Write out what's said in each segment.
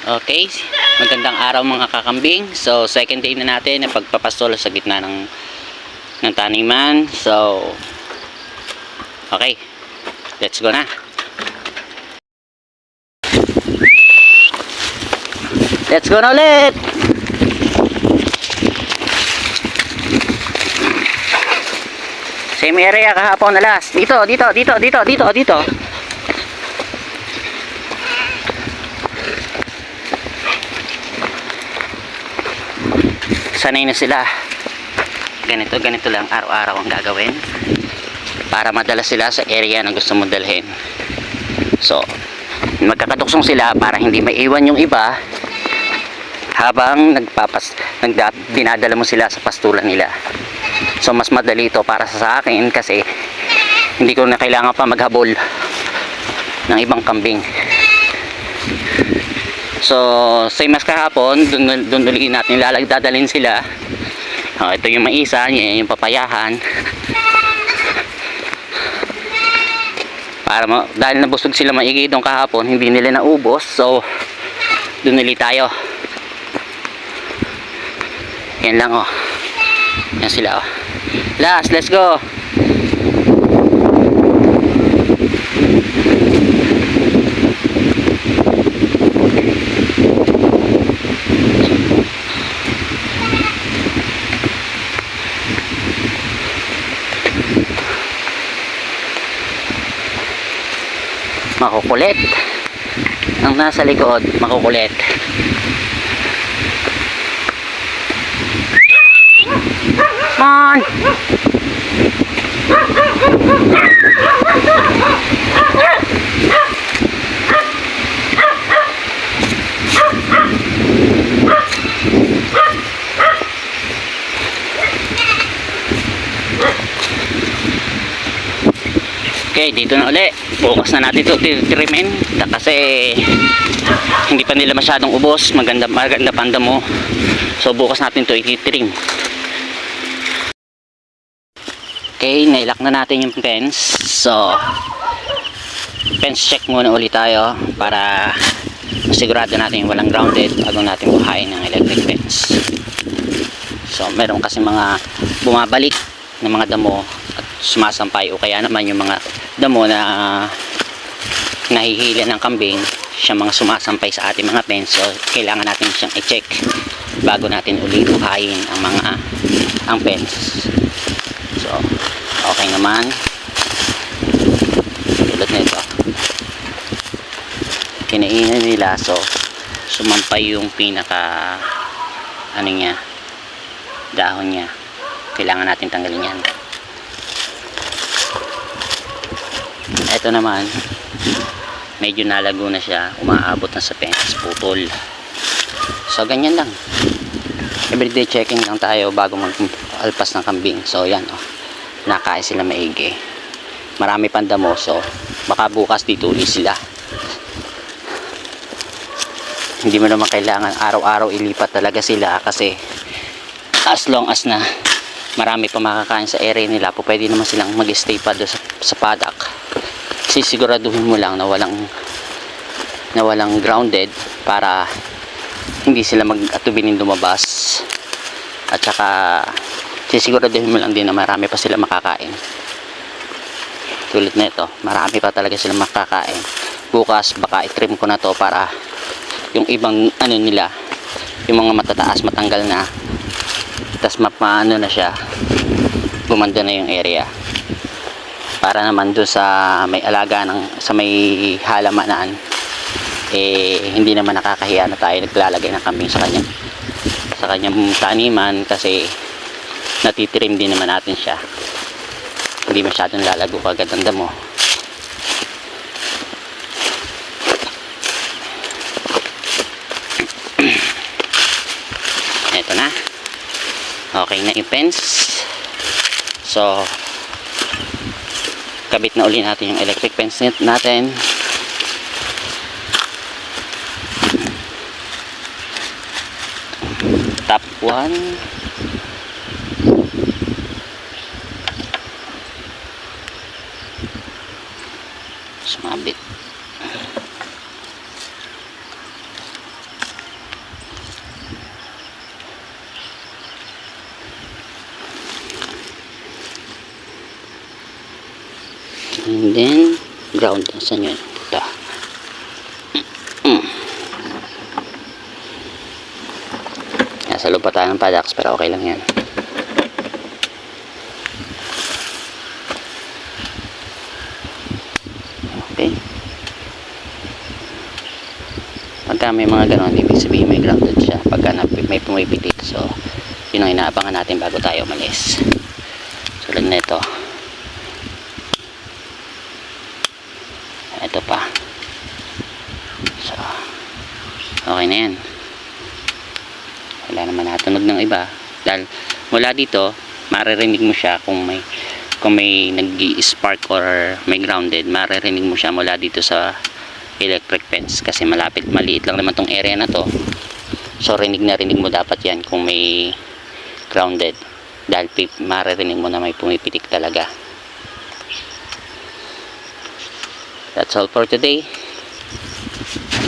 Okay, magandang araw mga kakambing. So, second day na natin na pagpapastol sa gitna ng taniman. So, okay, let's go na. Let's go na ulit. Same area kahapon na last. Dito. Sanay na sila. Ganito lang araw-araw ang gagawin para madala sila sa area na gusto mong dalhin. So, magkakatuksong sila para hindi maiwan yung iba habang dinadala mo sila sa pastulan nila. So, mas madali ito para sa akin kasi hindi ko na kailangan pa maghabol ng ibang kambing. So, same as kahapon, dun ulit natin dadalhin sila. Ito yung maisa, yung papayahan. Dahil nabusog sila maigi doon kahapon, hindi nila naubos. So, dun ulit tayo. Yan lang oh. Yan sila oh. Last, let's go. Makukulit ang nasa likod, makukulit. Come on. Okay, dito na uli. Bukas na natin ito tirimin kasi hindi pa nila masyadong ubos. Maganda panda mo. So bukas natin ito ititrim. Okay, nailak na natin yung fence. So fence check muna ulit tayo para masigurado natin walang grounded bago natin buhayin ng electric fence. So meron kasi mga bumabalik ng mga damo at sumasampay o kaya naman yung mga damo na nahihila ng kambing, siya mga sumasampay sa ating mga fence. So kailangan natin siyang i-check bago natin uli buhayin ang fence. So okay naman, tulad nito kinainan nila. So sumampay yung pinaka dahon niya, kailangan natin tanggalin yan. Ito naman medyo nalago na siya, umaabot na sa fence, putol. So ganyan lang, everyday checking lang tayo bago mag-alpas ng kambing. So yan oh, nakain sila maigi, marami pang damo. So baka bukas dito ulit sila. Hindi mo naman kailangan araw-araw ilipat talaga sila kasi as long as na marami pa makakain sa area nila, po pwede naman silang mag-stay pa doon sa paddock. Sisiguraduhin mo lang na walang grounded para hindi sila mag-atubilin lumabas. At saka sisiguraduhin mo lang din na marami pa sila makakain. Tulad na ito, marami pa talaga sila makakain. Bukas baka i-trim ko na to para yung ibang nila, yung mga matataas matanggal na, tas mapaano na siya, gumanda na yung area para naman doon sa may alaga sa may halamanan hindi naman nakakahiya na tayo naglalagay ng kambing sa kanyang taniman kasi natitrim din naman natin siya, hindi masyadong lalago kagad ang damo. Eto na, okay na yung fence. So kabit na uli natin yung electric fence natin. Top 1, sumabit. And then, ground. Saan yun? Ito. Nasa loob pa tayo ng paddocks pero okay lang yan. Okay. Pagka may mga ganon, ibig sabihin may grounded siya. Pagka may pumipitik. So, yun ang inaabangan natin bago tayo umalis. Tulad na ito. Ito pa. So, okay na yan. Wala naman natunog ng iba. Dahil mula dito, maririnig mo siya kung may nag-spark or may grounded, maririnig mo siya mula dito sa electric fence. Kasi maliit lang naman tong area na to. So, rinig mo dapat yan kung may grounded. Dahil maririnig mo na may pumipitik talaga. That's all for today.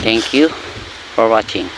Thank you for watching.